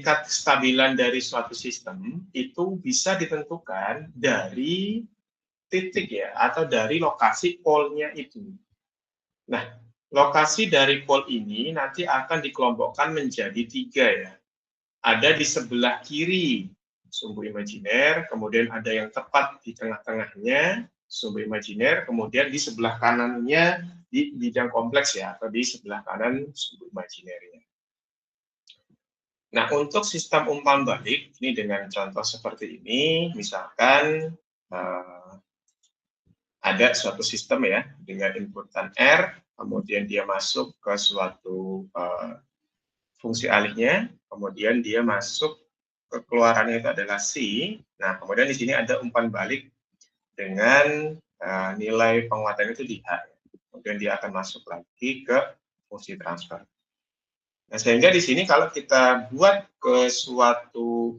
tingkat kestabilan dari suatu sistem itu bisa ditentukan dari titik ya, atau dari lokasi polnya itu. Nah, lokasi dari pol ini nanti akan dikelompokkan menjadi 3 ya. Ada di sebelah kiri sumbu imajiner, kemudian ada yang tepat di tengah-tengahnya sumbu imajiner, kemudian di sebelah kanannya di bidang kompleks ya, atau di sebelah kanan sumbu imajinernya. Nah, untuk sistem umpan balik, ini dengan contoh seperti ini, misalkan ada suatu sistem ya, dengan inputan R, kemudian dia masuk ke suatu fungsi alihnya, kemudian dia masuk ke keluarannya itu adalah C. Nah, kemudian di sini ada umpan balik dengan nilai penguatan itu di H. Kemudian dia akan masuk lagi ke fungsi transfer. Nah, sehingga di sini kalau kita buat ke suatu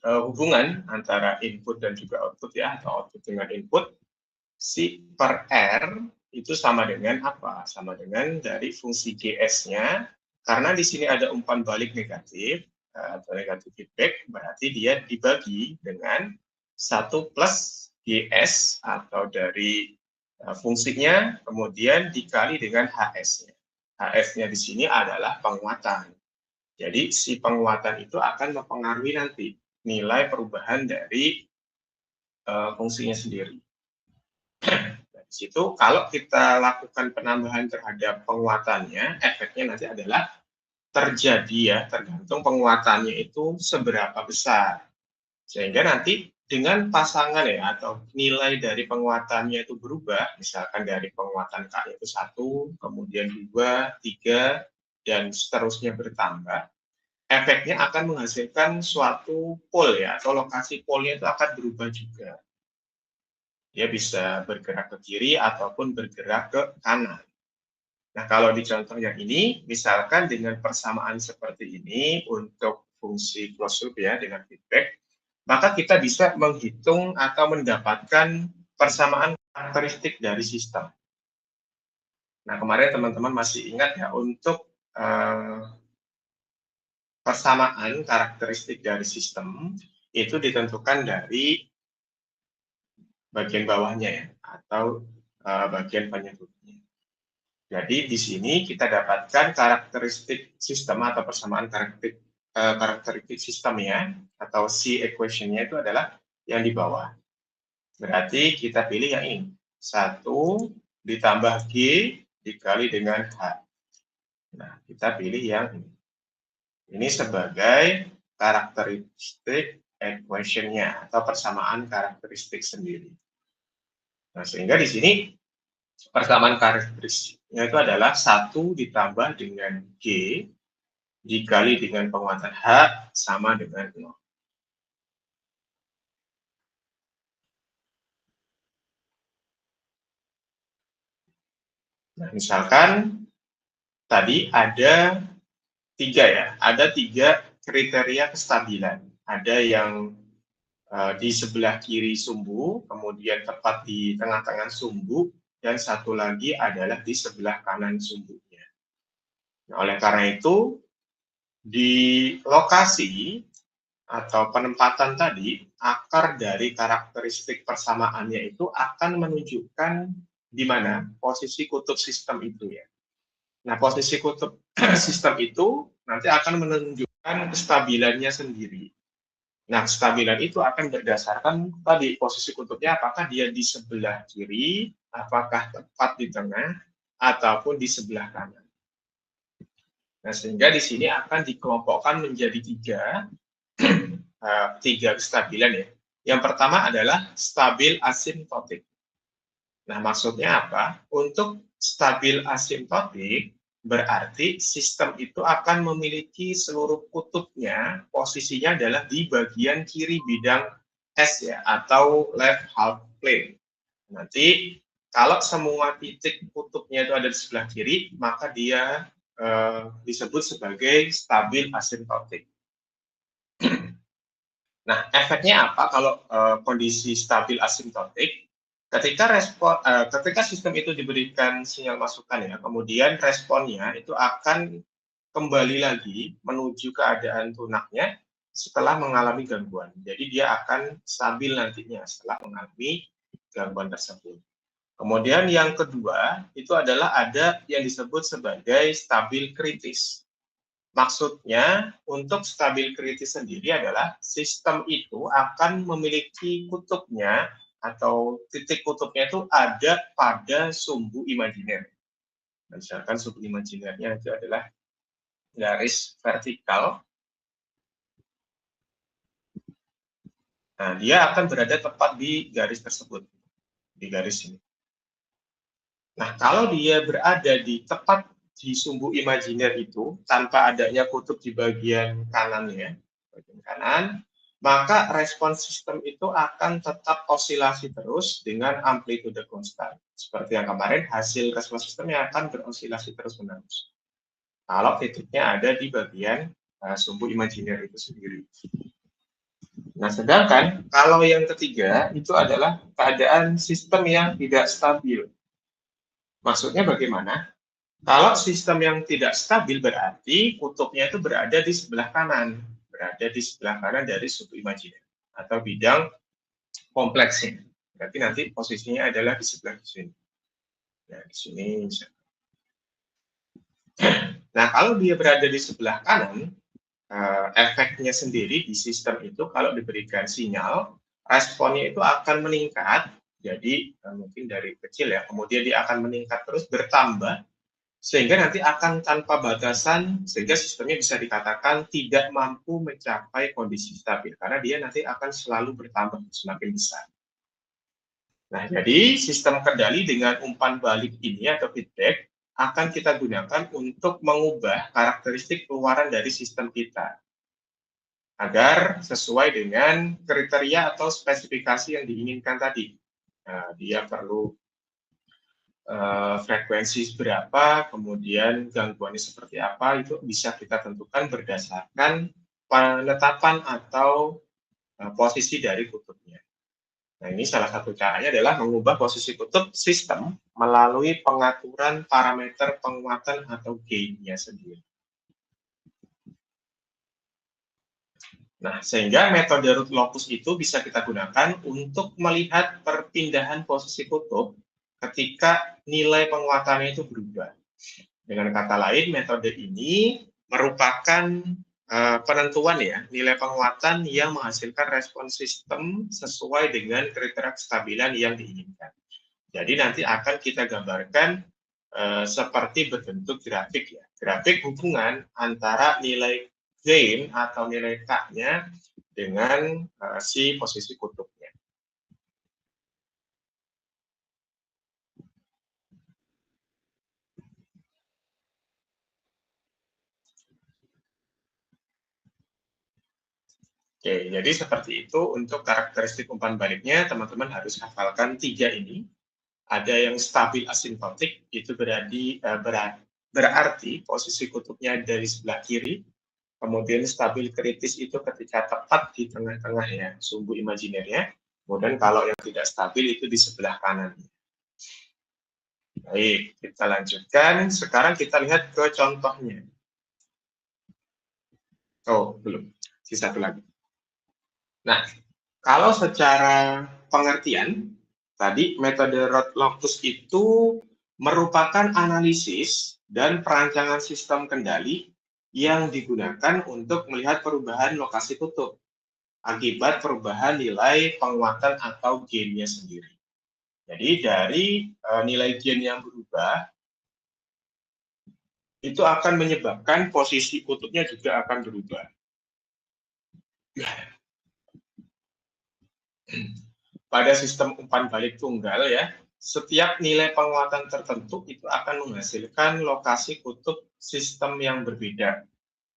hubungan antara input dan juga output ya, atau output dengan input, si per R itu sama dengan apa? Sama dengan dari fungsi GS-nya, karena di sini ada umpan balik negatif, atau negatif feedback, berarti dia dibagi dengan 1 plus GS, atau dari fungsinya, kemudian dikali dengan HS-nya. HS-nya di sini adalah penguatan. Jadi si penguatan itu akan mempengaruhi nanti nilai perubahan dari fungsinya sendiri. Dari situ kalau kita lakukan penambahan terhadap penguatannya, efeknya nanti adalah terjadi ya, tergantung penguatannya itu seberapa besar. Sehingga nanti dengan pasangan ya, atau nilai dari penguatannya itu berubah, misalkan dari penguatan K itu 1, kemudian 2, 3, dan seterusnya bertambah, efeknya akan menghasilkan suatu pol ya, atau lokasi polnya itu akan berubah juga. Dia bisa bergerak ke kiri ataupun bergerak ke kanan. Nah, kalau di contoh yang ini, misalkan dengan persamaan seperti ini untuk fungsi closed loop ya, dengan feedback, maka kita bisa menghitung atau mendapatkan persamaan karakteristik dari sistem. Nah, kemarin teman-teman masih ingat ya, untuk persamaan karakteristik dari sistem itu ditentukan dari bagian bawahnya ya, atau bagian penyebutnya. Jadi di sini kita dapatkan karakteristik sistem atau persamaan karakteristik sistemnya, atau C equation-nya itu adalah yang di bawah. Berarti kita pilih yang ini, 1 ditambah G dikali dengan H. Nah, kita pilih yang ini. Ini sebagai karakteristik equation-nya, atau persamaan karakteristik sendiri. Nah, sehingga di sini persamaan karakteristiknya itu adalah 1 ditambah dengan G dikali dengan penguatan H sama dengan 0. Nah, misalkan tadi ada 3 ya, ada 3 kriteria kestabilan. Ada yang di sebelah kiri sumbu, kemudian tepat di tengah-tengah sumbu, dan satu lagi adalah di sebelah kanan sumbunya. Nah, oleh karena itu, di lokasi atau penempatan tadi, akar dari karakteristik persamaannya itu akan menunjukkan di mana posisi kutub sistem itu ya. Nah, posisi kutub sistem itu nanti akan menunjukkan kestabilannya sendiri. Nah, kestabilan itu akan berdasarkan tadi posisi kutubnya, apakah dia di sebelah kiri, apakah tepat di tengah, ataupun di sebelah kanan. Nah, sehingga di sini akan dikelompokkan menjadi 3 kestabilan ya. Yang pertama adalah stabil asimptotik. Nah, maksudnya apa? Untuk stabil asimptotik, berarti sistem itu akan memiliki seluruh kutubnya, posisinya adalah di bagian kiri bidang S ya, atau left half plane. Nanti kalau semua titik kutubnya itu ada di sebelah kiri, maka dia disebut sebagai stabil asimptotik. Nah, efeknya apa kalau kondisi stabil asimptotik? Ketika sistem itu diberikan sinyal masukan ya, kemudian responnya itu akan kembali lagi menuju keadaan tunaknya setelah mengalami gangguan. Jadi dia akan stabil nantinya setelah mengalami gangguan tersebut. Kemudian yang kedua itu adalah ada yang disebut sebagai stabil kritis. Maksudnya untuk stabil kritis sendiri adalah sistem itu akan memiliki kutubnya atau titik kutubnya itu ada pada sumbu imajiner. Misalkan sumbu imajinernya itu adalah garis vertikal. Nah, dia akan berada tepat di garis tersebut, di garis ini. Nah, kalau dia berada di tepat di sumbu imajiner itu, tanpa adanya kutub di bagian kanannya, bagian kanan, maka respons sistem itu akan tetap osilasi terus dengan amplitude konstan. Seperti yang kemarin, hasil respons sistemnya akan berosilasi terus-menerus. Kalau titiknya ada di bagian sumbu imajiner itu sendiri. Nah, sedangkan kalau yang ketiga itu adalah keadaan sistem yang tidak stabil. Maksudnya bagaimana? Kalau sistem yang tidak stabil berarti kutubnya itu berada di sebelah kanan. Berada di sebelah kanan dari sumbu imajiner atau bidang kompleksnya. Berarti nanti posisinya adalah di sebelah sini. Nah, di sini. Nah, kalau dia berada di sebelah kanan, efeknya sendiri di sistem itu kalau diberikan sinyal, responnya itu akan meningkat. Jadi mungkin dari kecil ya, kemudian dia akan meningkat terus bertambah, sehingga nanti akan tanpa batasan, sehingga sistemnya bisa dikatakan tidak mampu mencapai kondisi stabil, karena dia nanti akan selalu bertambah semakin besar. Nah, jadi sistem kendali dengan umpan balik ini atau feedback akan kita gunakan untuk mengubah karakteristik keluaran dari sistem kita agar sesuai dengan kriteria atau spesifikasi yang diinginkan tadi. Nah, dia perlu frekuensi berapa, kemudian gangguannya seperti apa, itu bisa kita tentukan berdasarkan penetapan atau posisi dari kutubnya. Nah, ini salah satu caranya adalah mengubah posisi kutub sistem melalui pengaturan parameter penguatan atau gain-nya sendiri. Nah, sehingga metode root locus itu bisa kita gunakan untuk melihat perpindahan posisi kutub ketika nilai penguatannya itu berubah. Dengan kata lain, metode ini merupakan penentuan ya, nilai penguatan yang menghasilkan respons sistem sesuai dengan kriteria kestabilan yang diinginkan. Jadi nanti akan kita gambarkan seperti berbentuk grafik ya. Grafik hubungan antara nilai gain atau nilai K-nya dengan si posisi kutubnya. Oke, jadi seperti itu untuk karakteristik umpan baliknya, teman-teman harus hafalkan 3 ini. Ada yang stabil asimptotik, itu berarti posisi kutubnya dari sebelah kiri. Kemudian stabil kritis itu ketika tepat di tengah-tengah ya, sumbu imajinernya. Kemudian kalau yang tidak stabil itu di sebelah kanan. Baik, kita lanjutkan. Sekarang kita lihat ke contohnya. Oh, belum. Sisa satu lagi. Nah, kalau secara pengertian, tadi metode root locus itu merupakan analisis dan perancangan sistem kendali yang digunakan untuk melihat perubahan lokasi kutub akibat perubahan nilai penguatan atau gain-nya sendiri. Jadi dari nilai gain yang berubah, itu akan menyebabkan posisi kutubnya juga akan berubah. Pada sistem umpan balik tunggal ya, setiap nilai penguatan tertentu itu akan menghasilkan lokasi kutub sistem yang berbeda.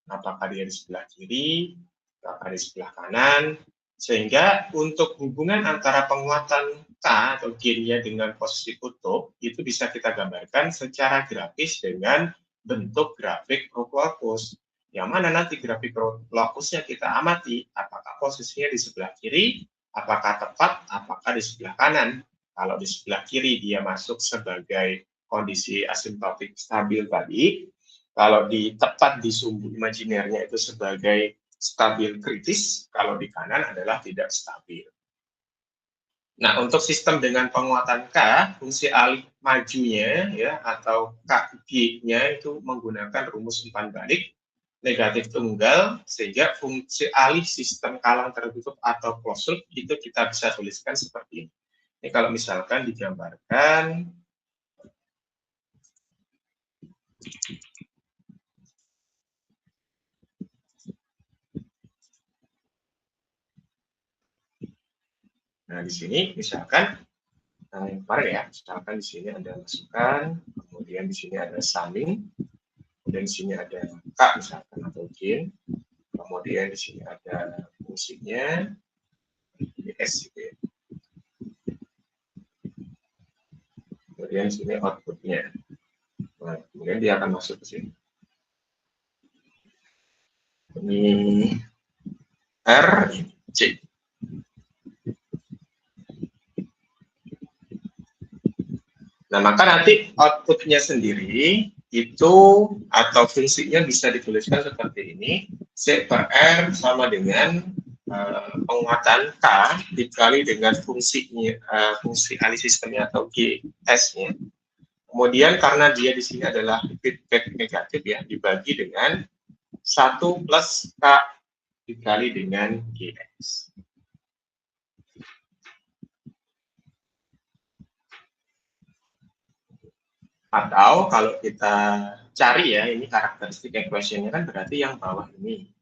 Apakah dia di sebelah kiri, apakah di sebelah kanan, sehingga untuk hubungan antara penguatan K atau gain-nya dengan posisi kutub itu bisa kita gambarkan secara grafis dengan bentuk grafik root locus. Yang mana nanti grafik root locusnya kita amati apakah posisinya di sebelah kiri, apakah tepat, apakah di sebelah kanan. Kalau di sebelah kiri dia masuk sebagai kondisi asimptotik stabil tadi, Kalau tepat di sumbu imajinernya itu sebagai stabil kritis, kalau di kanan adalah tidak stabil. Nah, untuk sistem dengan penguatan K, fungsi alih majunya ya atau KG-nya itu menggunakan rumus umpan balik negatif tunggal, sehingga fungsi alih sistem kalang tertutup atau closed loop itu kita bisa tuliskan seperti ini. Ini kalau misalkan digambarkan nah di sini misalkan yang kemarin ya, misalkan di sini ada masukan, kemudian di sini ada summing, kemudian di sini ada K misalkan atau gain, kemudian di sini ada fungsinya S gitu ya. Kemudian di sini outputnya. Nah, kemudian dia akan masuk ke sini. Ini R, C. Nah, maka nanti outputnya sendiri itu atau fungsinya bisa dituliskan seperti ini. C per R sama dengan penguatan K dikali dengan fungsinya, fungsi alih sistemnya atau GS-nya. Kemudian karena dia di sini adalah feedback negatif ya, dibagi dengan 1 plus K dikali dengan GS. Atau kalau kita cari ya, ini karakteristik equation-nya kan berarti yang bawah ini.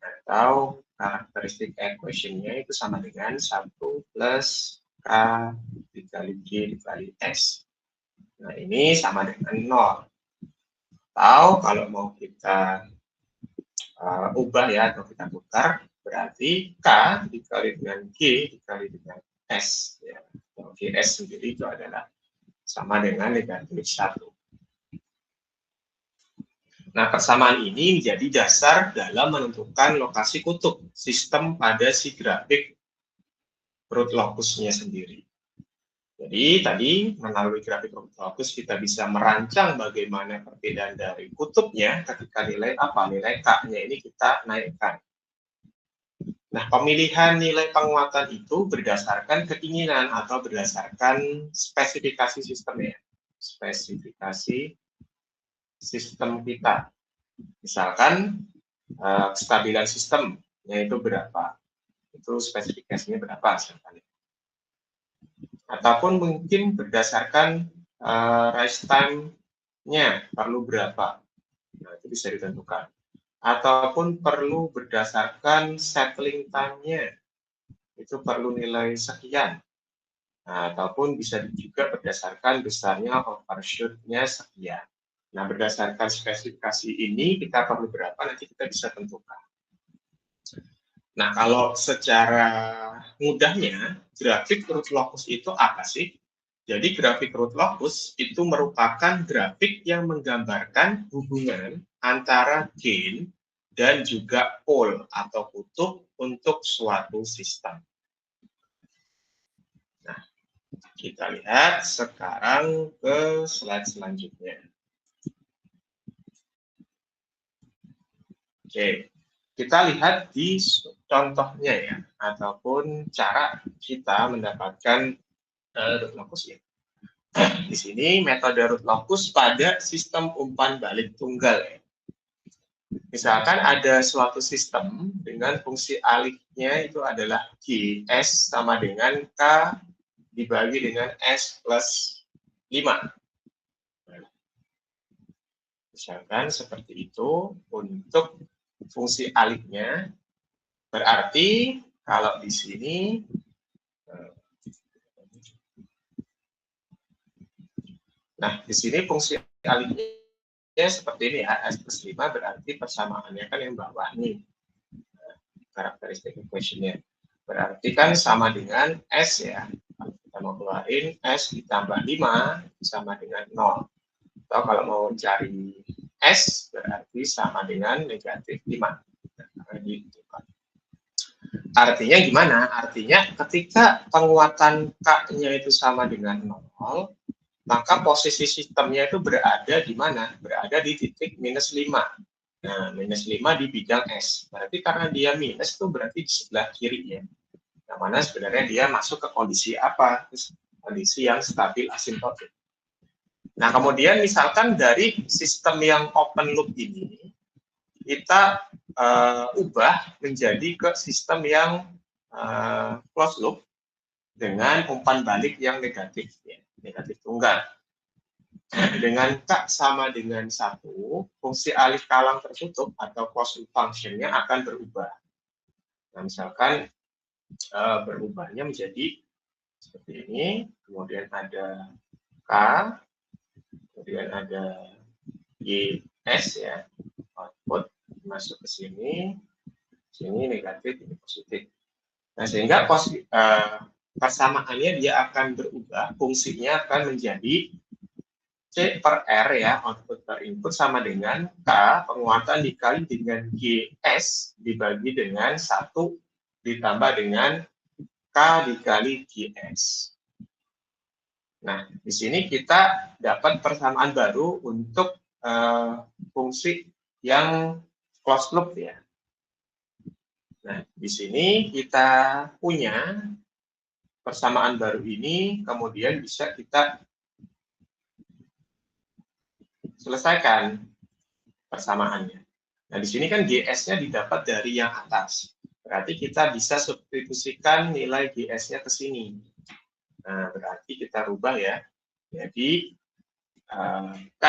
Atau karakteristik equation-nya itu sama dengan 1 plus K dikali G dikali S. Nah, ini sama dengan 0. Atau kalau mau kita ubah ya, atau kita putar, berarti K dikali dengan G dikali dengan S. Ya. GS sendiri itu adalah sama dengan negatif 1. Nah, persamaan ini menjadi dasar dalam menentukan lokasi kutub sistem pada si grafik root locus-nya sendiri. Jadi, tadi melalui grafik root locus kita bisa merancang bagaimana perbedaan dari kutubnya ketika nilai apa, nilai K-nya ini kita naikkan. Nah, pemilihan nilai penguatan itu berdasarkan keinginan atau berdasarkan spesifikasi sistemnya. Spesifikasi sistem kita. Misalkan kestabilan sistem, yaitu berapa. Itu spesifikasinya berapa misalkan. Ataupun mungkin berdasarkan rise time-nya perlu berapa. Nah, itu bisa ditentukan. Ataupun perlu berdasarkan settling time-nya. Itu perlu nilai sekian. Nah, ataupun bisa juga berdasarkan besarnya overshoot-nya sekian. Nah, berdasarkan spesifikasi ini, kita perlu berapa, nanti kita bisa tentukan. Nah, kalau secara mudahnya, grafik root locus itu apa sih? Jadi, grafik root locus itu merupakan grafik yang menggambarkan hubungan antara gain dan juga pole atau kutub untuk suatu sistem. Nah, kita lihat sekarang ke slide selanjutnya. Oke, kita lihat di contohnya ya, ataupun cara kita mendapatkan root locus ya. Di sini metode root locus pada sistem umpan balik tunggal ya. Misalkan ada suatu sistem dengan fungsi alihnya itu adalah GS sama dengan K dibagi dengan S plus 5. Misalkan seperti itu untuk fungsi alihnya. Berarti kalau di sini nah di sini fungsi alihnya seperti ini ya, S plus 5 berarti persamaannya kan yang bawah nih. Karakteristik equation-nya. Berarti kan sama dengan S ya. Kalau kita mau keluarin S ditambah 5 sama dengan 0. Atau kalau mau cari S berarti sama dengan negatif 5. Artinya gimana? Artinya ketika penguatan K-nya itu sama dengan 0, maka posisi sistemnya itu berada di mana? Berada di titik -5. Nah, -5 di bidang S. Berarti karena dia minus itu berarti di sebelah kiri ya. Yang mana sebenarnya dia masuk ke kondisi apa? Kondisi yang stabil asintotik. Nah, kemudian misalkan dari sistem yang open loop ini, kita ubah menjadi ke sistem yang closed loop dengan umpan balik yang negatif, ya, negatif tunggal. Dengan K sama dengan 1, fungsi alih kalang tertutup atau closed loop function-nya akan berubah. Nah, misalkan berubahnya menjadi seperti ini, kemudian ada K, kemudian ada YS ya, output masuk ke sini negatif, ini positif. Nah, sehingga persamaannya dia akan berubah, fungsinya akan menjadi C per R ya, output per input sama dengan K penguatan dikali dengan GS dibagi dengan 1 ditambah dengan K dikali GS. Nah, di sini kita dapat persamaan baru untuk fungsi yang closed loop ya. Nah, di sini kita punya persamaan baru ini, kemudian bisa kita selesaikan persamaannya. Nah, di sini kan GS-nya didapat dari yang atas. Berarti kita bisa substitusikan nilai GS-nya ke sini. Nah, berarti kita rubah ya. Jadi, K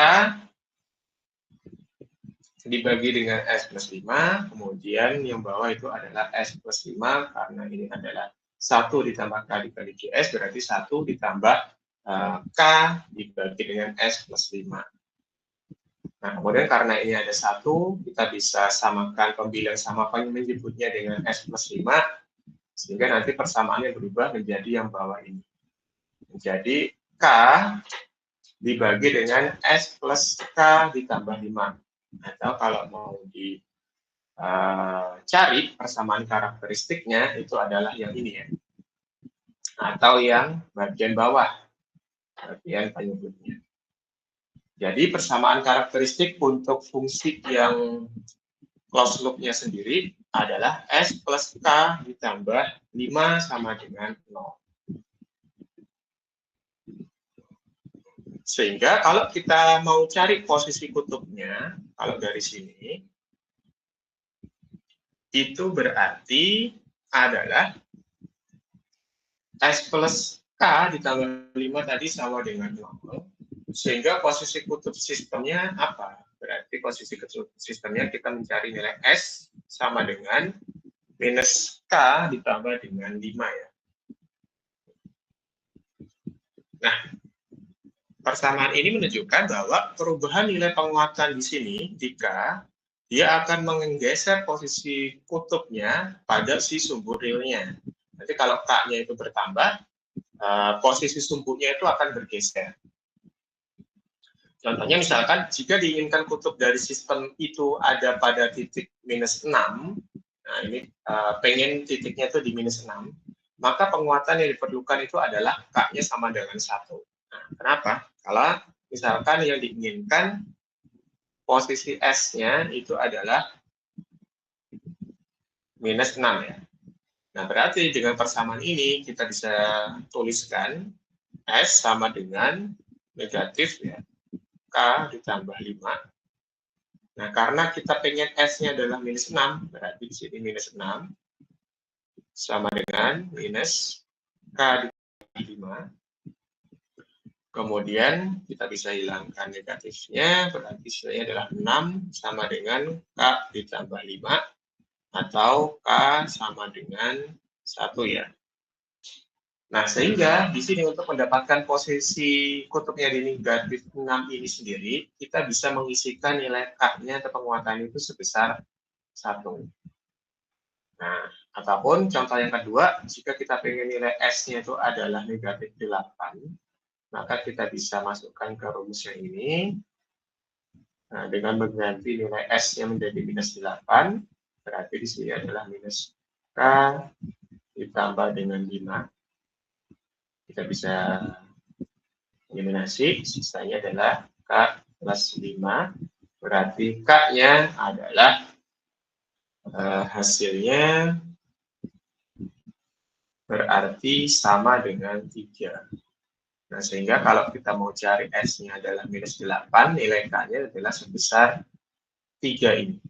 dibagi dengan S plus 5, kemudian yang bawah itu adalah S plus 5, karena ini adalah 1 ditambah K dikali GS, berarti 1 ditambah K dibagi dengan S plus 5. Nah, kemudian karena ini ada 1, kita bisa samakan pembilihan samakan menyebutnya dengan S plus 5, sehingga nanti persamaannya berubah menjadi yang bawah ini. Menjadi K dibagi dengan S plus K ditambah 5. Atau kalau mau dicari persamaan karakteristiknya, itu adalah yang ini ya. Atau yang bagian bawah, bagian penyebutnya. Jadi persamaan karakteristik untuk fungsi yang closed loop-nya sendiri adalah S plus K ditambah 5 sama dengan 0. Sehingga kalau kita mau cari posisi kutubnya, kalau dari sini, itu berarti adalah S plus K ditambah 5 tadi sama dengan 0. Sehingga posisi kutub sistemnya apa? Berarti posisi kutub sistemnya kita mencari nilai S sama dengan minus K ditambah dengan 5 ya. Nah, persamaan ini menunjukkan bahwa perubahan nilai penguatan di sini jika dia akan menggeser posisi kutubnya pada si sumbu realnya. Nanti kalau K-nya itu bertambah, posisi sumbunya itu akan bergeser. Contohnya misalkan jika diinginkan kutub dari sistem itu ada pada titik -6, nah ini pengen titiknya itu di -6, maka penguatan yang diperlukan itu adalah K-nya sama dengan 1. Nah, kenapa? Kalau misalkan yang diinginkan posisi S-nya itu adalah -6 ya. Nah, berarti dengan persamaan ini kita bisa tuliskan S sama dengan negatif ya, K ditambah 5. Nah, karena kita pengen S-nya adalah -6, berarti di sini -6 sama dengan minus K dikali 5. Kemudian kita bisa hilangkan negatifnya, berarti hasilnya adalah 6 sama dengan K ditambah 5, atau K sama dengan 1 ya. Nah, sehingga di sini untuk mendapatkan posisi kutubnya di negatif 6 ini sendiri, kita bisa mengisikan nilai K-nya atau penguatan itu sebesar 1. Nah, ataupun contoh yang kedua, jika kita pengen nilai S-nya itu adalah negatif 8, maka kita bisa masukkan ke rumusnya ini. Nah, dengan mengganti nilai S-nya menjadi -8, berarti di sini adalah minus K ditambah dengan 5. Kita bisa eliminasi, sisanya adalah K plus 5, berarti K-nya adalah hasilnya berarti sama dengan 3. Nah, sehingga kalau kita mau cari S-nya adalah minus 8, nilai K-nya adalah sebesar 3 ini.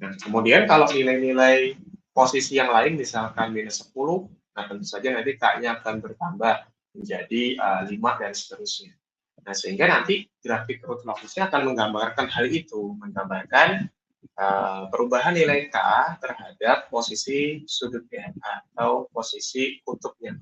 Nah, kemudian kalau nilai-nilai posisi yang lain, misalkan minus 10, nah tentu saja nanti K-nya akan bertambah menjadi 5 dan seterusnya. Nah, sehingga nanti grafik root locusnya akan menggambarkan hal itu, menggambarkan perubahan nilai K terhadap posisi sudutnya atau posisi kutubnya.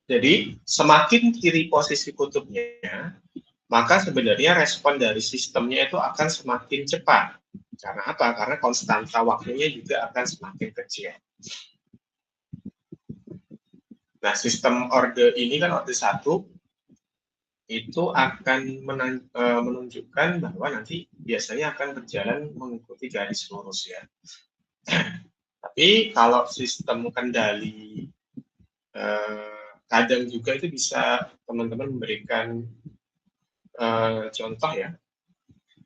Jadi, semakin kiri posisi kutubnya, maka sebenarnya respon dari sistemnya itu akan semakin cepat. Karena apa? Karena konstanta waktunya juga akan semakin kecil. Nah, sistem orde ini kan orde 1 itu akan menunjukkan bahwa nanti biasanya akan berjalan mengikuti garis lurus ya. Tapi kalau sistem kendali kadang juga itu bisa teman-teman memberikan contoh ya.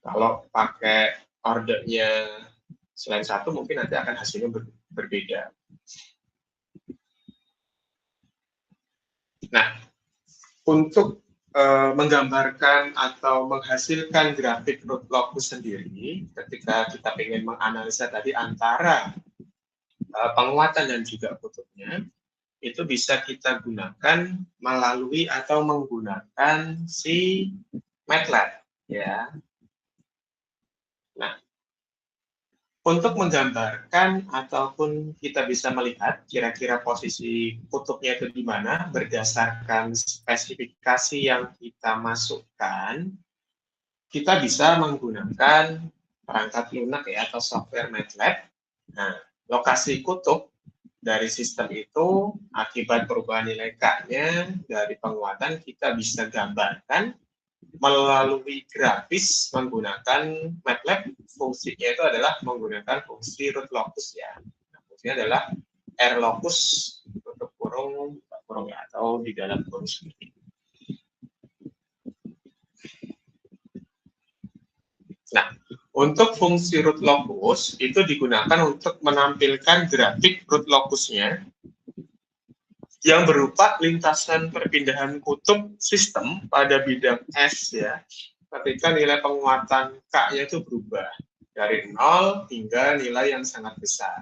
Kalau pakai ordernya selain 1 mungkin nanti akan hasilnya berbeda. Nah, untuk menggambarkan atau menghasilkan grafik root locus sendiri, ketika kita ingin menganalisa tadi antara penguatan dan juga kutubnya, itu bisa kita gunakan melalui atau menggunakan si MATLAB ya. Nah, untuk menggambarkan ataupun kita bisa melihat kira-kira posisi kutubnya itu di mana berdasarkan spesifikasi yang kita masukkan, kita bisa menggunakan perangkat lunak ya atau software MATLAB. Nah, lokasi kutub dari sistem itu akibat perubahan nilai K-nya dari penguatan kita bisa gambarkan melalui grafis menggunakan MATLAB. Fungsinya itu adalah menggunakan fungsi root locus ya. Nah, fungsinya adalah R locus tutup kurung ya, atau di dalam kurung seperti ini. Nah, untuk fungsi root locus itu digunakan untuk menampilkan grafik root locusnya yang berupa lintasan perpindahan kutub sistem pada bidang S ya, ketika nilai penguatan K-nya itu berubah dari 0 hingga nilai yang sangat besar.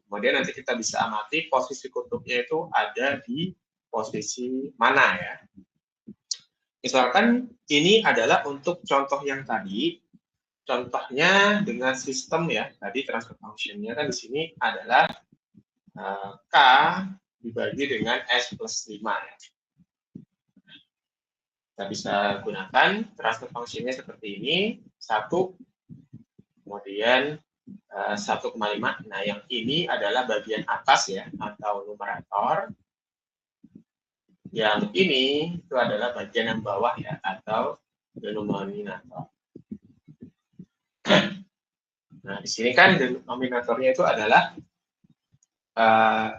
Kemudian nanti kita bisa amati posisi kutubnya itu ada di posisi mana ya. Misalkan ini adalah untuk contoh yang tadi, contohnya dengan sistem ya, tadi transfer function-nya kan di sini adalah K dibagi dengan S plus 5 ya. Kita bisa gunakan transfer function-nya seperti ini, 1, kemudian 1,5. Nah, yang ini adalah bagian atas ya, atau numerator. Yang ini itu adalah bagian yang bawah ya, atau denominator. Nah, di sini kan denominatornya itu adalah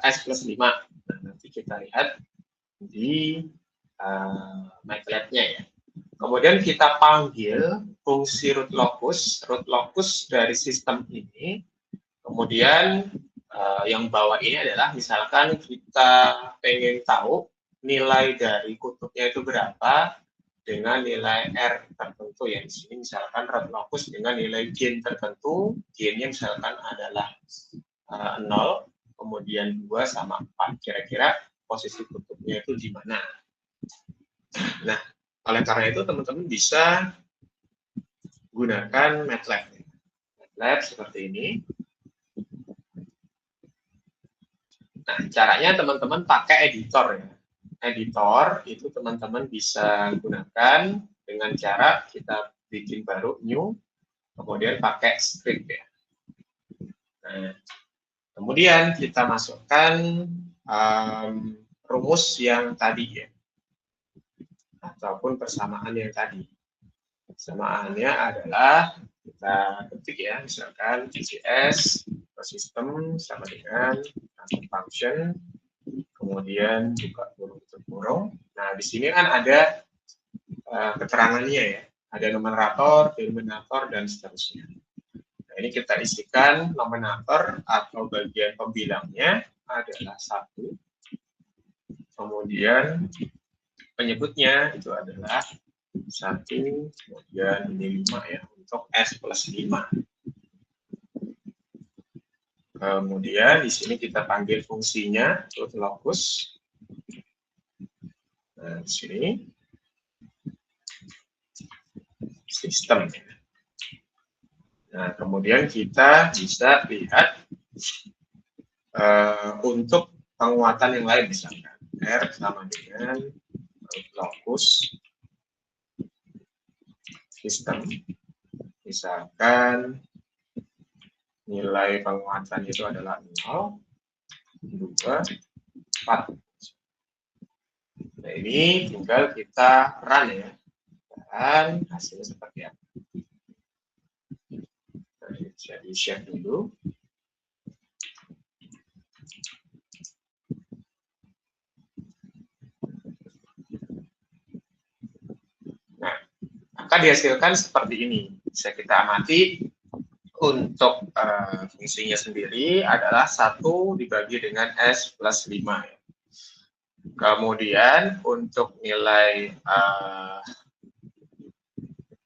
S plus 5. Nah, nanti kita lihat di MATLAB-nya ya. Kemudian kita panggil fungsi root locus dari sistem ini. Kemudian yang bawah ini adalah misalkan kita pengen tahu nilai dari kutubnya itu berapa dengan nilai R tertentu ya. Di sini misalkan root locus dengan nilai gain tertentu, gainnya misalkan adalah 0, kemudian 2 sama 4. Kira-kira posisi kutubnya itu di mana? Nah, oleh karena itu teman-teman bisa gunakan MATLAB. MATLAB seperti ini. Nah, caranya teman-teman pakai editor ya. Editor itu teman-teman bisa gunakan dengan cara kita bikin baru new, kemudian pakai script ya. Nah, kemudian kita masukkan rumus yang tadi ya, ataupun persamaan yang tadi. Samaannya adalah kita ketik ya, misalkan DCS sistem sama dengan function, kemudian buka kurung tutup kurung. Nah, di sini kan ada keterangannya ya, ada numerator, denominator, dan seterusnya. Nah, ini kita isikan nominator atau bagian pembilangnya adalah 1, kemudian penyebutnya itu adalah 1, kemudian ini 5 ya, untuk S plus 5. Kemudian di sini kita panggil fungsinya truth locus. Nah, di sini sistem. Nah, kemudian kita bisa lihat untuk penguatan yang lain, misalkan R sama dengan locus sistem. Misalkan nilai penguatan itu adalah 0, 2, 4. Nah, ini tinggal kita run ya. Dan hasilnya seperti apa. Nah, bisa di-share dulu. Nah, akan dihasilkan seperti ini. Bisa kita amati untuk fungsinya sendiri adalah 1 dibagi dengan S plus 5. Ya. Kemudian untuk nilai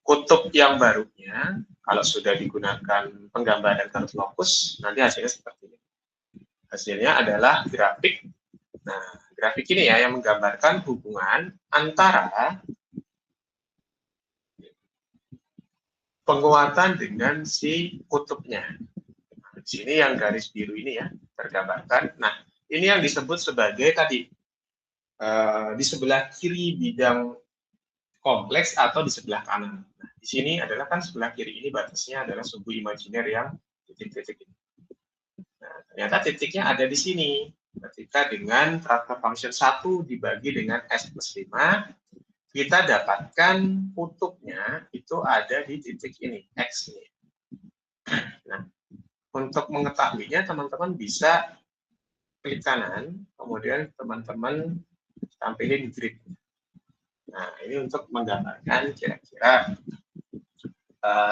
kutub yang barunya, kalau sudah digunakan penggambaran garis lokus, nanti hasilnya seperti ini. Hasilnya adalah grafik. Nah, grafik ini ya yang menggambarkan hubungan antara penguatan dengan si kutubnya. Nah, di sini yang garis biru ini ya tergambarkan. Nah, ini yang disebut sebagai tadi di sebelah kiri bidang kompleks atau di sebelah kanan. Nah, di sini adalah kan sebelah kiri ini batasnya adalah sumbu imajiner yang titik-titik ini. Nah, ternyata titiknya ada di sini. Ketika dengan transfer function 1 dibagi dengan S plus 5, kita dapatkan kutubnya itu ada di titik ini, X ini. Nah, untuk mengetahuinya, teman-teman bisa klik kanan, kemudian teman-teman tampilin grid. Nah, ini untuk menggambarkan kira-kira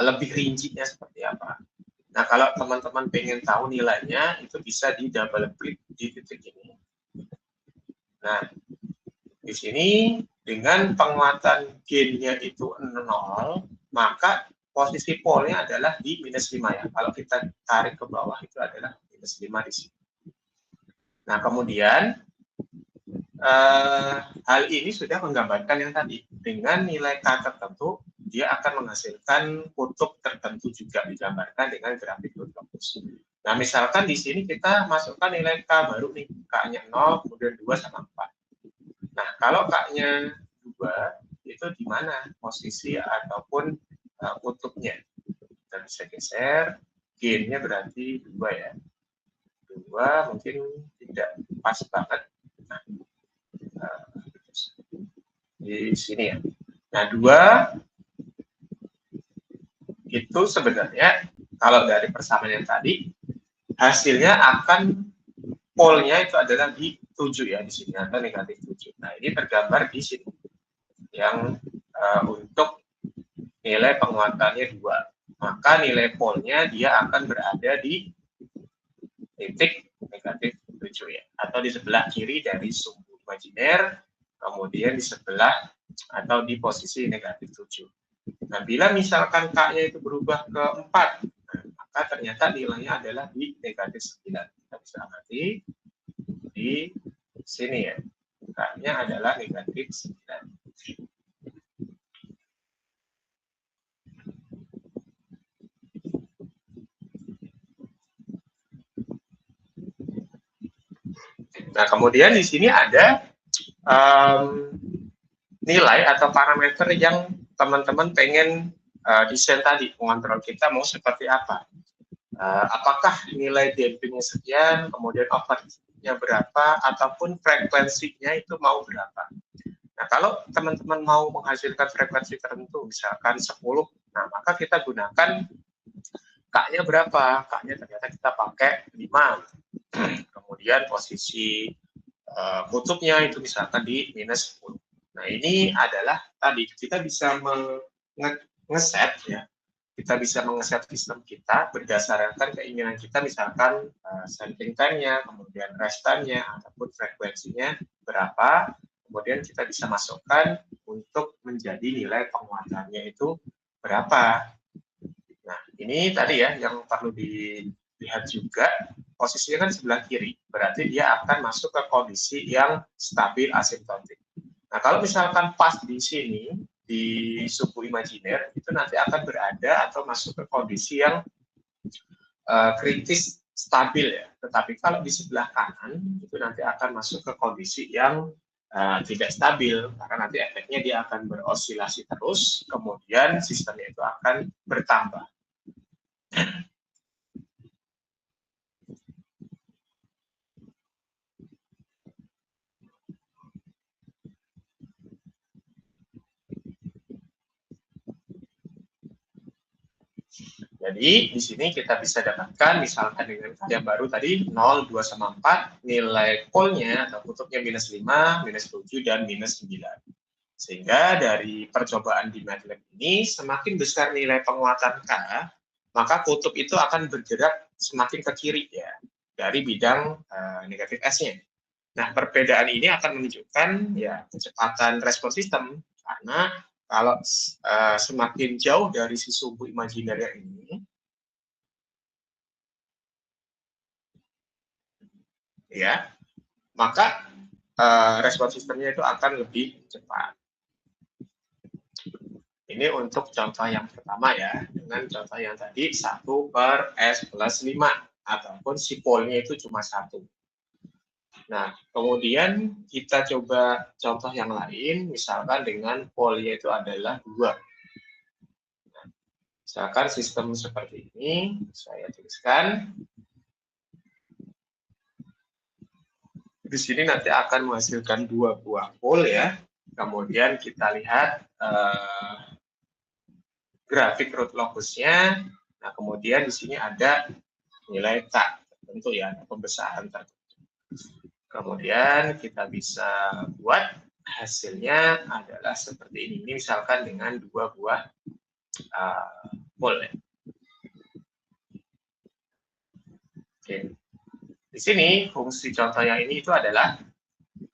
lebih rincinya seperti apa. Nah, kalau teman-teman pengen tahu nilainya, itu bisa di double klik di titik ini. Nah, di sini dengan penguatan gain-nya itu 0, maka posisi polnya adalah di minus 5 ya. Kalau kita tarik ke bawah itu adalah minus 5 di sini. Nah, kemudian hal ini sudah menggambarkan yang tadi. Dengan nilai K tertentu, dia akan menghasilkan kutub tertentu juga digambarkan dengan grafik locus. Nah, misalkan di sini kita masukkan nilai K baru nih, K-nya 0, kemudian 2 sama 4. Nah, kalau K-nya 2, itu di mana posisi ataupun kutubnya? Kita bisa geser, gain-nya berarti 2 ya. 2 mungkin tidak pas banget. Nah, di sini ya. Nah, 2 itu sebenarnya kalau dari persamaan yang tadi, hasilnya akan polnya itu adalah di 7 ya, di sini atau negatif 7. Nah, ini tergambar di sini yang untuk nilai penguatannya 2. Maka nilai polnya dia akan berada di titik negatif 7 ya, atau di sebelah kiri dari sumbu imajiner, kemudian di sebelah atau di posisi negatif 7. Nah, bila misalkan K-nya itu berubah ke 4, nah, maka ternyata nilainya adalah di negatif 9. Kita bisa amati di sini ya. K-nya adalah negatif 9. Nah, kemudian di sini ada nilai atau parameter yang teman-teman pengen desain tadi, pengontrol kita mau seperti apa. Apakah nilai dampingnya sekian, kemudian overheatnya berapa, ataupun frekuensinya itu mau berapa. Nah, kalau teman-teman mau menghasilkan frekuensi tertentu, misalkan 10, nah maka kita gunakan K-nya berapa? K-nya ternyata kita pakai 5. Kemudian posisi kutubnya itu misalkan di -10. Nah, ini adalah tadi kita bisa ngeset ya. Kita bisa mengeset sistem kita berdasarkan keinginan kita, misalkan sampling time-nya, kemudian rest time-nya, ataupun frekuensinya berapa. Kemudian kita bisa masukkan untuk menjadi nilai penguatannya itu berapa. Nah, ini tadi ya yang perlu dilihat juga, posisinya kan sebelah kiri, berarti dia akan masuk ke kondisi yang stabil asimptotik. Nah, kalau misalkan pas di sini, di suku imajiner, itu nanti akan berada atau masuk ke kondisi yang kritis stabil ya. Tetapi kalau di sebelah kanan, itu nanti akan masuk ke kondisi yang tidak stabil, karena nanti efeknya dia akan berosilasi terus, kemudian sistemnya itu akan bertambah. Jadi di sini kita bisa dapatkan misalkan dengan yang baru tadi 0, 2 sama 4, nilai polnya atau kutubnya -5, -7, dan -9. Sehingga dari percobaan di MATLAB ini, semakin besar nilai penguatan K, maka kutub itu akan bergerak semakin ke kiri ya, dari bidang negatif S-nya. Nah, perbedaan ini akan menunjukkan ya kecepatan respon sistem, karena kalau semakin jauh dari si sumbu imajiner ini, ya, maka respon sistemnya itu akan lebih cepat. Ini untuk contoh yang pertama ya, dengan contoh yang tadi 1/S+5, ataupun si polnya itu cuma 1. Nah, kemudian kita coba contoh yang lain, misalkan dengan polnya itu adalah 2. Nah, misalkan sistem seperti ini, saya tuliskan. Di sini nanti akan menghasilkan 2 buah pol ya. Kemudian kita lihat grafik root locusnya. Nah, kemudian di sini ada nilai K tertentu ya, pembesaran tertentu. Kemudian kita bisa buat hasilnya adalah seperti ini. Ini misalkan dengan 2 buah pol ya. Oke. Di sini fungsi contoh yang ini itu adalah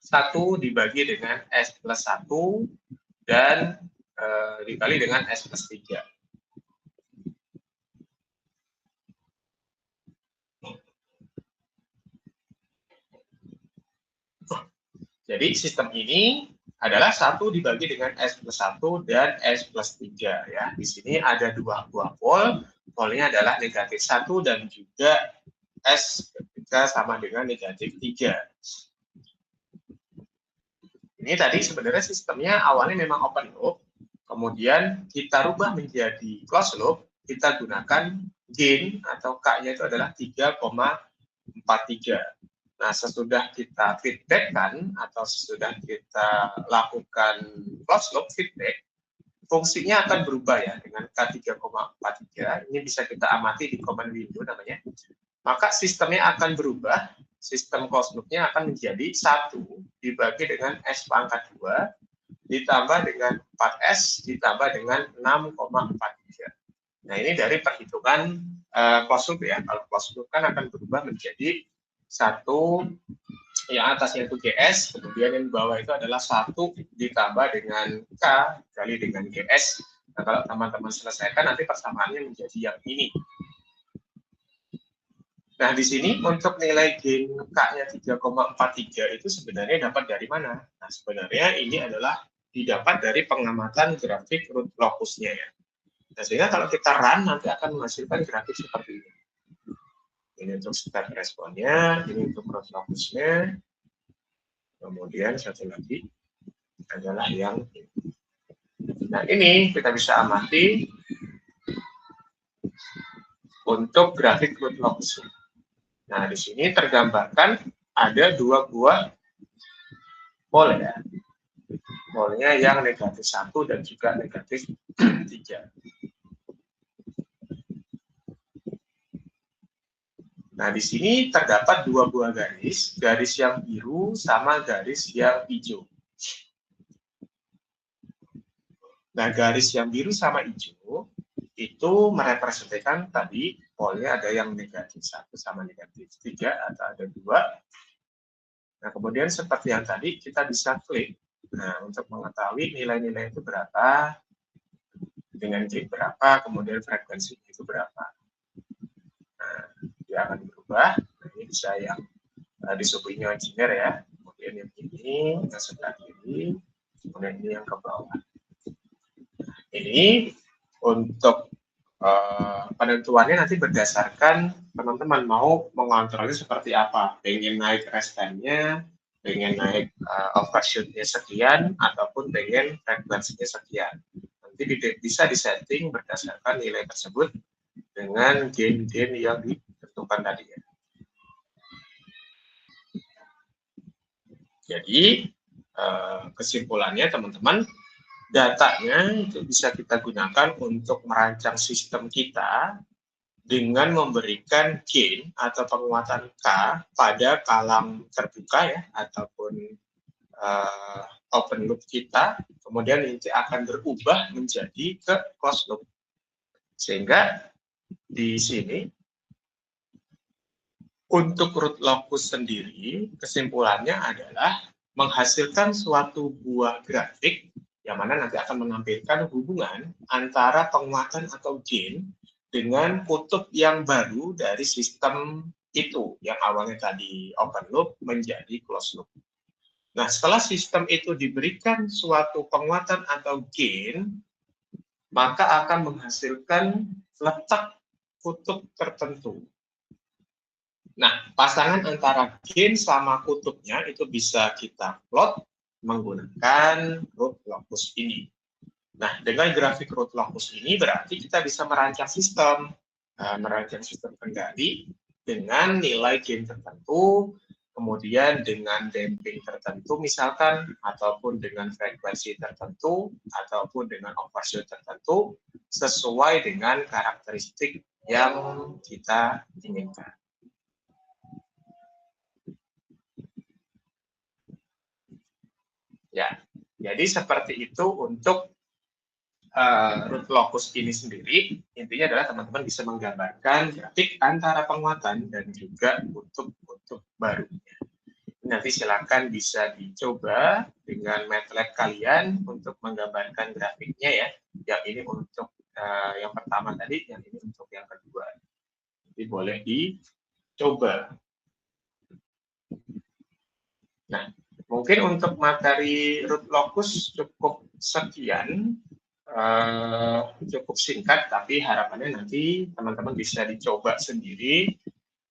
1 dibagi dengan S+1 dan dikali dengan S+3. Jadi sistem ini adalah 1 dibagi dengan S+1 dan S+3 ya. Di sini ada 2 buah pol, polnya adalah -1 dan juga S ketika sama dengan -3. Ini tadi sebenarnya sistemnya awalnya memang open loop, kemudian kita rubah menjadi closed loop, kita gunakan gain atau K-nya itu adalah 3,43. Nah, sesudah kita feedback-kan atau sesudah kita lakukan closed loop feedback, fungsinya akan berubah ya dengan K3,43. Ini bisa kita amati di command window namanya. Maka sistemnya akan berubah, sistem closed loop-nya akan menjadi 1 dibagi dengan S pangkat 2 ditambah dengan 4S ditambah dengan 6,43. Nah, ini dari perhitungan closed loop ya. Kalau closed loop kan akan berubah menjadi 1 yang atasnya itu GS, kemudian yang bawah itu adalah 1 ditambah dengan K kali dengan GS. Nah, kalau teman-teman selesaikan, nanti persamaannya menjadi yang ini. Nah, di sini untuk nilai gain K-nya 3,43 itu sebenarnya dapat dari mana? Nah, sebenarnya ini adalah didapat dari pengamatan grafik root locusnya ya. Nah, sehingga kalau kita run, nanti akan menghasilkan grafik seperti ini. Ini untuk step responnya, ini untuk root locusnya. Kemudian satu lagi adalah yang ini. Nah, ini kita bisa amati untuk grafik root locus. Nah, di sini tergambarkan ada 2 buah pol ya. molnya yang negatif 1 dan juga negatif 3. Nah, di sini terdapat dua buah garis, garis yang biru sama garis yang hijau. Nah, garis yang biru sama hijau itu merepresentasikan tadi molnya ada yang negatif 1 sama negatif 3 atau ada 2. Nah, kemudian seperti yang tadi kita bisa klik. Nah, untuk mengetahui nilai-nilai itu berapa, dengan gain berapa, kemudian frekuensi itu berapa. Nah, dia akan berubah. Nah, ini bisa yang di Subinyo Engineer ya. Kemudian yang ini, yang sebelah kiri, kemudian ini yang ke bawah. Ini untuk penentuannya nanti berdasarkan teman-teman mau mengontrolnya seperti apa. Pengen naik rest time-nya, pengen naik overshoot-nya sekian, ataupun pengen frekuensinya sekian. Nanti bisa disetting berdasarkan nilai tersebut dengan gain-gain yang ditentukan tadi ya. Jadi kesimpulannya teman-teman, datanya itu bisa kita gunakan untuk merancang sistem kita dengan memberikan gain atau penguatan K pada kalam terbuka ya, ataupun open loop kita, kemudian nanti akan berubah menjadi ke closed loop. Sehingga di sini untuk root locus sendiri, kesimpulannya adalah menghasilkan suatu buah grafik yang mana nanti akan menampilkan hubungan antara penguatan atau gain dengan kutub yang baru dari sistem itu, yang awalnya tadi open loop menjadi closed loop. Nah, setelah sistem itu diberikan suatu penguatan atau gain, maka akan menghasilkan letak kutub tertentu. Nah, pasangan antara gain sama kutubnya itu bisa kita plot menggunakan root locus ini. Nah, dengan grafik root locus ini berarti kita bisa merancang sistem kendali dengan nilai gain tertentu, kemudian dengan damping tertentu misalkan, ataupun dengan frekuensi tertentu, ataupun dengan overshoot tertentu, sesuai dengan karakteristik yang kita inginkan. Ya, jadi seperti itu untuk root locus ini sendiri. Intinya adalah teman-teman bisa menggambarkan grafik antara penguatan dan juga kutub-kutub barunya. Nanti silakan bisa dicoba dengan MATLAB kalian untuk menggambarkan grafiknya ya. Yang ini untuk yang pertama tadi, yang ini untuk yang kedua. Jadi boleh dicoba. Nah, mungkin untuk materi root locus cukup sekian, cukup singkat, tapi harapannya nanti teman-teman bisa dicoba sendiri.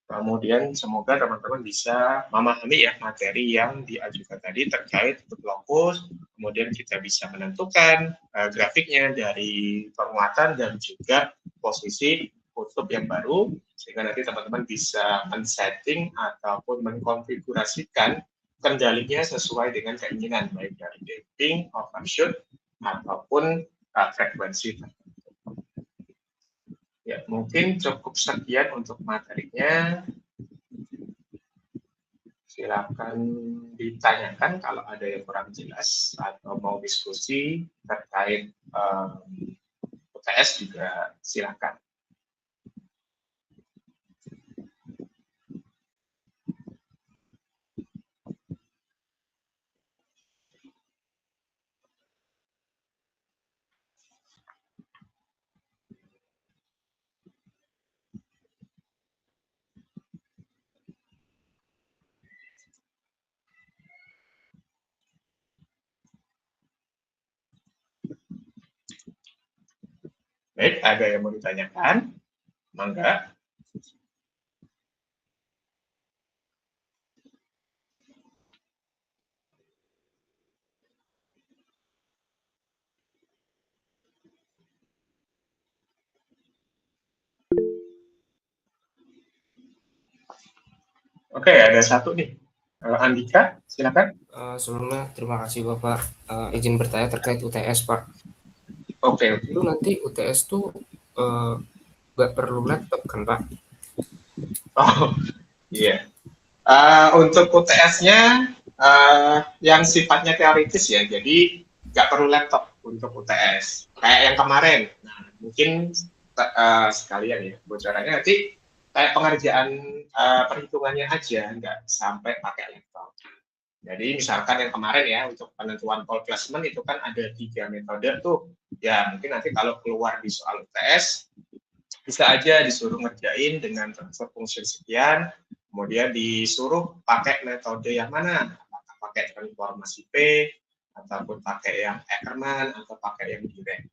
Kemudian semoga teman-teman bisa memahami ya materi yang diajukan tadi terkait root locus. Kemudian kita bisa menentukan grafiknya dari penguatan dan juga posisi kutub yang baru, sehingga nanti teman-teman bisa men-setting ataupun mengkonfigurasikan kendalinya sesuai dengan keinginan, baik dari damping, overshoot, ataupun frekuensi. Ya, mungkin cukup sekian untuk materinya. Silakan ditanyakan kalau ada yang kurang jelas atau mau diskusi terkait UTS juga silakan. Baik, ada yang mau ditanyakan? Mangga. Oke, ada satu nih. Andika, silakan. Sebelumnya terima kasih Bapak, izin bertanya terkait UTS Pak. Oke, Itu nanti UTS tuh nggak perlu laptop kan Pak? oh iya. Untuk UTS-nya yang sifatnya teoritis ya, jadi nggak perlu laptop untuk UTS. Kayak yang kemarin, nah, mungkin sekalian ya bocorannya nanti kayak pengerjaan perhitungannya aja, nggak sampai pakai laptop. Jadi misalkan yang kemarin ya untuk penentuan pole placement itu kan ada 3 metode tuh. Ya mungkin nanti kalau keluar di soal UTS bisa aja disuruh ngerjain dengan transfer function sekian, kemudian disuruh pakai metode yang mana, apakah pakai transformasi P, ataupun pakai yang Ackermann, atau pakai yang direct.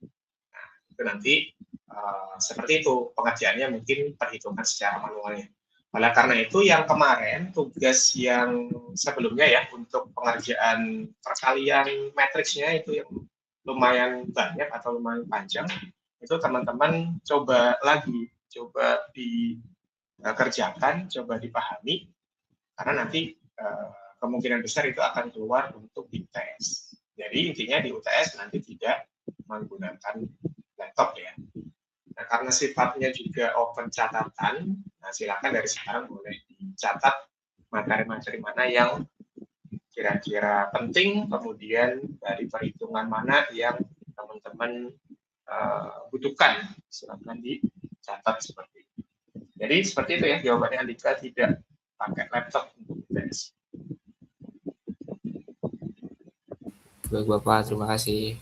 Nah, itu nanti seperti itu pengerjaannya, mungkin perhitungan secara manualnya. Oleh karena itu yang kemarin tugas yang sebelumnya ya untuk pengerjaan perkalian matriksnya itu yang lumayan banyak atau lumayan panjang, itu teman-teman coba lagi, coba dikerjakan, coba dipahami, karena nanti kemungkinan besar itu akan keluar untuk di UTS. Jadi intinya di UTS nanti tidak menggunakan laptop ya. Nah, karena sifatnya juga open catatan, nah silakan dari sekarang boleh dicatat materi-materi mana yang kira-kira penting, kemudian dari perhitungan mana yang teman-teman butuhkan, silakan dicatat seperti itu. Jadi seperti itu ya jawabannya Andika, tidak pakai laptop untuk tes. Baik Bapak, terima kasih.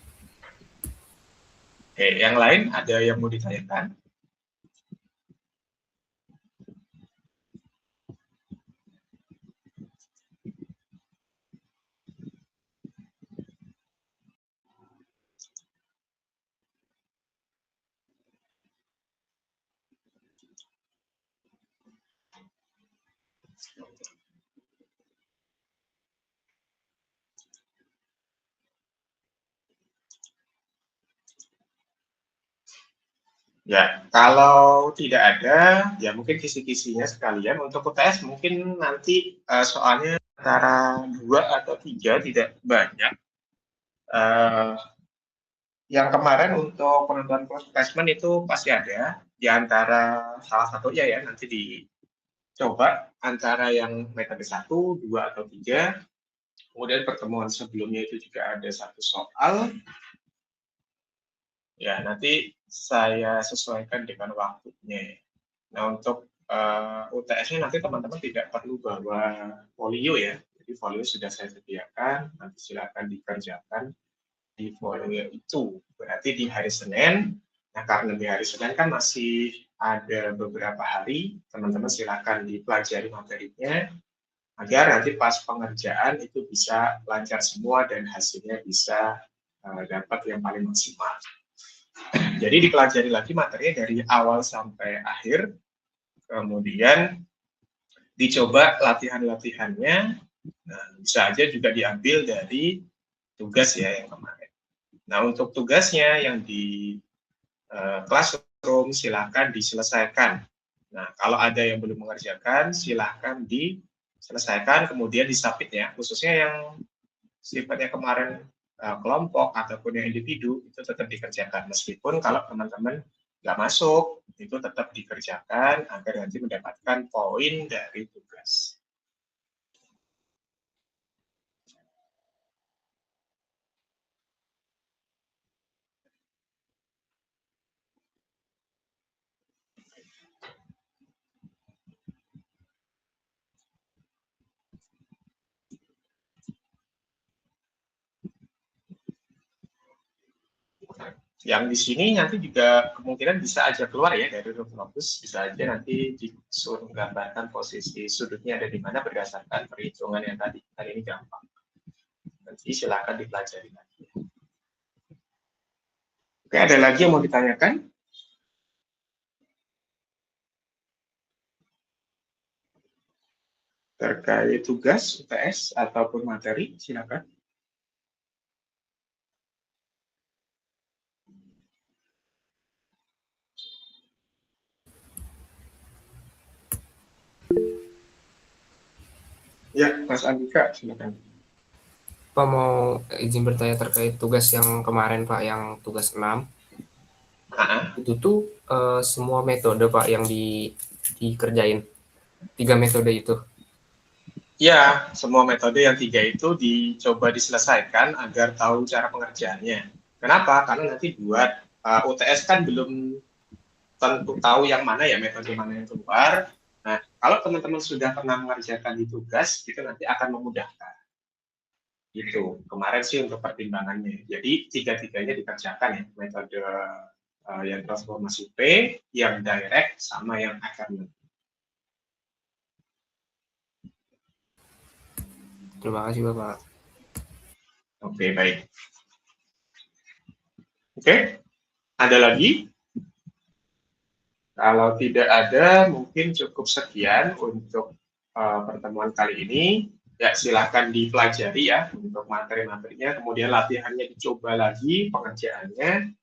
Oke, yang lain ada yang mau ditanyakan? Ya, kalau tidak ada, ya mungkin kisi-kisinya sekalian. Untuk UTS mungkin nanti soalnya antara 2 atau 3, tidak banyak. Uh, yang kemarin untuk penentuan placement itu pasti ada. Di antara salah satunya ya, nanti dicoba antara yang metode 1, 2, atau 3. Kemudian pertemuan sebelumnya itu juga ada satu soal. Ya, nanti saya sesuaikan dengan waktunya. Nah, untuk UTS-nya nanti teman-teman tidak perlu bawa folio ya. Jadi folio sudah saya sediakan, nanti silakan dikerjakan di folio itu. Berarti di hari Senin, nah karena di hari Senin kan masih ada beberapa hari, teman-teman silakan dipelajari materinya, agar nanti pas pengerjaan itu bisa lancar semua dan hasilnya bisa dapat yang paling maksimal. Jadi dipelajari lagi materinya dari awal sampai akhir, kemudian dicoba latihan-latihannya. Nah, bisa aja juga diambil dari tugas ya yang kemarin. Nah, untuk tugasnya yang di classroom silakan diselesaikan. Nah, kalau ada yang belum mengerjakan, silahkan diselesaikan, kemudian disubmit ya. Khususnya yang sifatnya kemarin kelompok ataupun yang individu, itu tetap dikerjakan. Meskipun kalau teman-teman nggak masuk, itu tetap dikerjakan agar nanti mendapatkan poin dari tugas. Yang di sini nanti juga kemungkinan bisa aja keluar ya dari Ruflopus, bisa aja nanti disuruh menggambarkan posisi sudutnya ada di mana berdasarkan perhitungan yang tadi. Tadi ini gampang. Nanti silakan dipelajari lagi. Oke, ada lagi yang mau ditanyakan? Terkait tugas UTS ataupun materi, silakan. Ya, Mas Andika, silakan. Pak mau izin bertanya terkait tugas yang kemarin Pak, yang tugas 6. Itu tuh semua metode Pak yang dikerjain. 3 metode itu. Ya, semua metode yang 3 itu dicoba diselesaikan agar tahu cara pengerjaannya. Kenapa? Karena nanti buat UTS kan belum tentu tahu yang mana ya, metode mana yang keluar. Nah, kalau teman-teman sudah pernah mengerjakan di tugas, itu nanti akan memudahkan. Gitu. Kemarin sih untuk pertimbangannya. Jadi tiga-tiganya dikerjakan ya, metode yang transformasi P, yang direct, sama yang academic. Terima kasih Bapak. Oke, baik. Oke, ada lagi? Kalau tidak ada, mungkin cukup sekian untuk pertemuan kali ini. Ya, silahkan dipelajari ya untuk materi-materinya, kemudian latihannya dicoba lagi, pengerjaannya.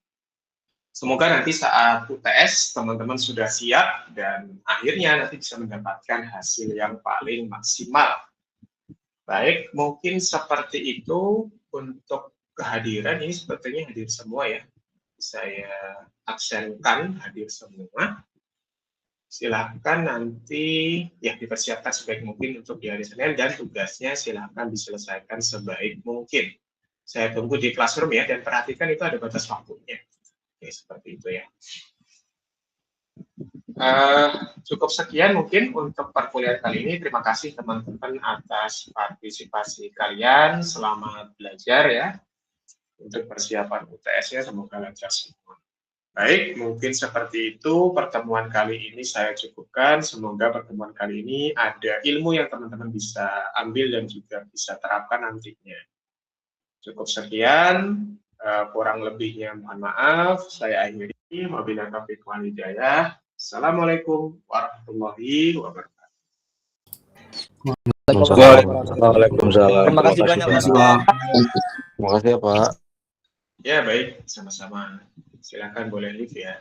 Semoga nanti saat UTS teman-teman sudah siap dan akhirnya nanti bisa mendapatkan hasil yang paling maksimal. Baik, mungkin seperti itu untuk kehadiran. Ini sepertinya hadir semua ya. Saya aksenkan hadir semua. Silahkan nanti ya dipersiapkan sebaik mungkin untuk di hari Senin dan tugasnya silahkan diselesaikan sebaik mungkin. Saya tunggu di classroom ya, dan perhatikan itu ada batas waktunya. Oke, seperti itu ya. Cukup sekian mungkin untuk perkuliahan kali ini. Terima kasih teman-teman atas partisipasi kalian. Selamat belajar ya untuk persiapan UTS-nya. Semoga lancar semua. Baik, mungkin seperti itu pertemuan kali ini saya cukupkan. Semoga pertemuan kali ini ada ilmu yang teman-teman bisa ambil dan juga bisa terapkan nantinya. Cukup sekian. Kurang lebihnya mohon maaf. Saya akhiri. Wabillahi taufiq wal hidayah. Assalamualaikum warahmatullahi wabarakatuh. Waalaikumsalam. Terima kasih banyak Pak. Terima kasih ya Pak. Ya baik, sama-sama. Silakan boleh live ya.